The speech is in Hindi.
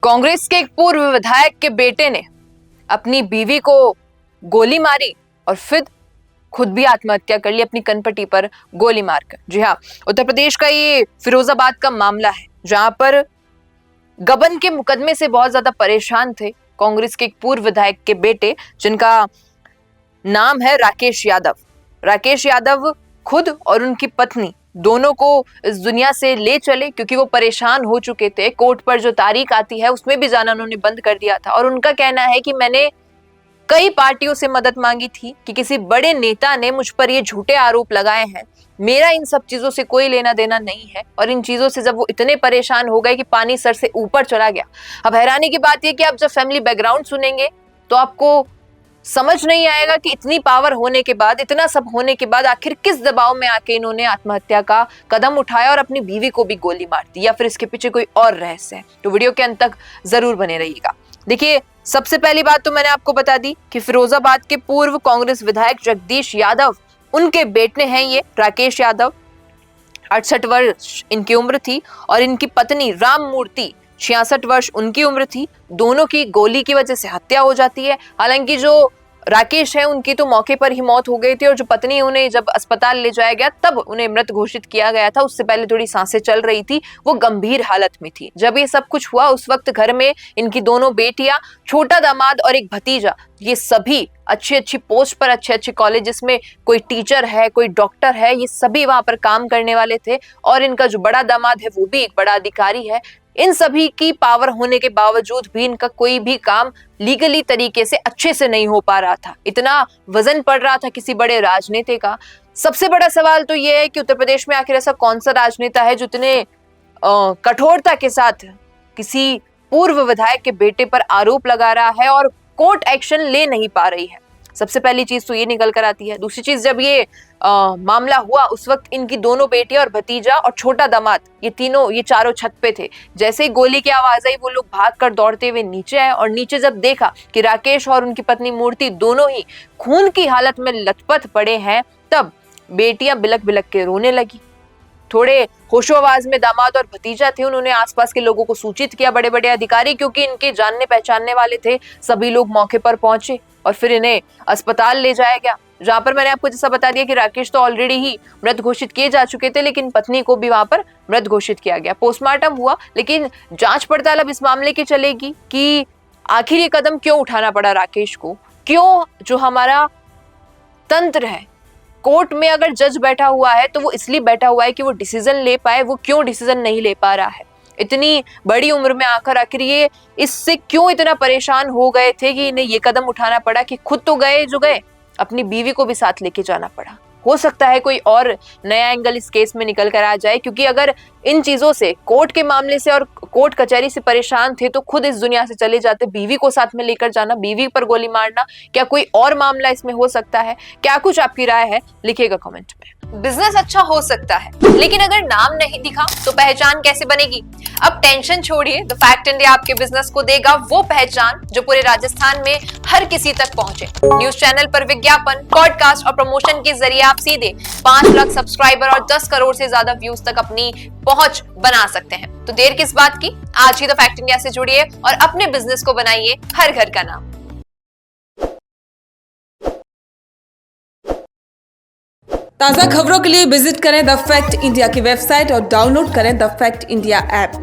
कांग्रेस के एक पूर्व विधायक के बेटे ने अपनी बीवी को गोली मारी और फिर खुद भी आत्महत्या कर ली अपनी कनपट्टी पर गोली मारकर। जी हाँ, उत्तर प्रदेश का ये फिरोजाबाद का मामला है, जहां पर गबन के मुकदमे से बहुत ज्यादा परेशान थे कांग्रेस के एक पूर्व विधायक के बेटे, जिनका नाम है राकेश यादव। राकेश यादव खुद और उनकी पत्नी दोनों को इस दुनिया से ले चले क्योंकि वो परेशान हो चुके थे। कोर्ट पर जो तारीख आती है उसमें भी जाना उन्होंने बंद कर दिया था और उनका कहना है कि मैंने कई पार्टियों से मदद मांगी थी कि किसी बड़े नेता ने मुझ पर ये झूठे आरोप लगाए हैं, मेरा इन सब चीजों से कोई लेना देना नहीं है। और इन चीजों से जब वो इतने परेशान हो गए कि पानी सर से ऊपर चला गया। अब हैरानी की बात यह कि आप जब फैमिली बैकग्राउंड सुनेंगे तो आपको समझ नहीं आएगा कि इतनी पावर होने के बाद, इतना सब होने के बाद आखिर किस दबाव में आके इन्होंने आत्महत्या का कदम उठाया और अपनी बीवी को भी गोली मार दी, या फिर इसके पीछे कोई और रहस्य है। तो वीडियो के अंत तक जरूर बने रहिएगा। देखिए, सबसे पहली बात तो मैंने आपको बता दी कि फिरोजाबाद के पूर्व कांग्रेस विधायक जगदीश यादव, उनके बेटे हैं ये राकेश यादव। 68 वर्ष इनकी उम्र थी और इनकी पत्नी राममूर्ति 66 वर्ष उनकी उम्र थी। दोनों की गोली की वजह से हत्या हो जाती है। हालांकि जो राकेश है उनकी तो मौके पर ही मौत हो गई थी और जो पत्नी, उन्हें जब अस्पताल ले जाया गया तब उन्हें मृत घोषित किया गया था। उससे पहले थोड़ी सांसें चल रही थी, वो गंभीर हालत में थी। जब ये सब कुछ हुआ उस वक्त घर में इनकी दोनों बेटियां, छोटा दामाद और एक भतीजा, ये सभी अच्छी पोस्ट पर, अच्छे कॉलेजेस में, कोई टीचर है, कोई डॉक्टर है, ये सभी वहां पर काम करने वाले थे। और इनका जो बड़ा दामाद है वो भी एक बड़ा अधिकारी है। इन सभी की पावर होने के बावजूद भी इनका कोई भी काम लीगली तरीके से अच्छे से नहीं हो पा रहा था। इतना वजन पड़ रहा था किसी बड़े राजनेता का। सबसे बड़ा सवाल तो यह है कि उत्तर प्रदेश में आखिर ऐसा कौन सा राजनेता है जो इतने कठोरता के साथ किसी पूर्व विधायक के बेटे पर आरोप लगा रहा है और कोर्ट एक्शन ले नहीं पा रही है। सबसे पहली चीज तो ये निकल कर आती है। दूसरी चीज, जब ये मामला हुआ उस वक्त इनकी दोनों बेटियां और भतीजा और छोटा दामाद, ये चारों छत पे थे। जैसे ही गोली की आवाज आई वो लोग भागकर दौड़ते हुए नीचे आए और नीचे जब देखा कि राकेश और उनकी पत्नी मूर्ति दोनों ही खून की हालत में लथपथ पड़े हैं, तब बेटियां बिलक बिलक के रोने लगी। थोड़े होशोआवाज में दामाद और भतीजा थे, उन्होंने आसपास के लोगों को सूचित किया, बड़े बड़े अधिकारी, क्योंकि इनके जानने पहचानने वाले थे। सभी लोग मौके पर पहुंचे और फिर इन्हें अस्पताल ले जाया गया, जहां पर मैंने आपको जैसा बता दिया कि राकेश तो ऑलरेडी ही मृत घोषित किए जा चुके थे, लेकिन पत्नी को भी वहां पर मृत घोषित किया गया। पोस्टमार्टम हुआ, लेकिन जांच पड़ताल अब इस मामले की चलेगी कि आखिर ये कदम क्यों उठाना पड़ा राकेश को। क्यों जो हमारा तंत्र है, कोर्ट में अगर जज बैठा हुआ है तो वो इसलिए बैठा हुआ है कि वो डिसीजन ले पाए, वो क्यों डिसीजन नहीं ले पा रहा है। इतनी बड़ी उम्र में आखिर ये इससे क्यों इतना परेशान हो गए थे कि इन्हें ये कदम उठाना पड़ा कि खुद तो गए जो गए, अपनी बीवी को भी साथ लेके जाना पड़ा। हो सकता है कोई और नया एंगल इस केस में निकल कर आ जाए, क्योंकि अगर इन चीजों से, कोर्ट के मामले से और कोर्ट कचहरी से परेशान थे तो खुद इस दुनिया से चले जाते। बीवी को साथ में लेकर जाना, बीवी पर गोली मारना, क्या कोई और मामला इसमें हो सकता है? क्या कुछ आपकी राय है, लिखिएगा कमेंट में। बिजनेस अच्छा हो सकता है, लेकिन अगर नाम नहीं दिखा तो पहचान कैसे बनेगी? अब टेंशन छोड़िए, द फैक्ट इंडिया आपके बिजनेस को देगा वो पहचान जो पूरे राजस्थान में हर किसी तक पहुंचे। न्यूज चैनल पर विज्ञापन, पॉडकास्ट और प्रमोशन के जरिए आप सीधे 5 लाख सब्सक्राइबर और 10 करोड़ से ज्यादा व्यूज तक अपनी पहुंच बना सकते हैं। तो देर किस बात की, आज ही द फैक्ट इंडिया से जुड़िए और अपने बिजनेस को बनाइए हर घर का नाम। ताज़ा खबरों के लिए विजिट करें द फैक्ट इंडिया की वेबसाइट और डाउनलोड करें द फैक्ट इंडिया ऐप।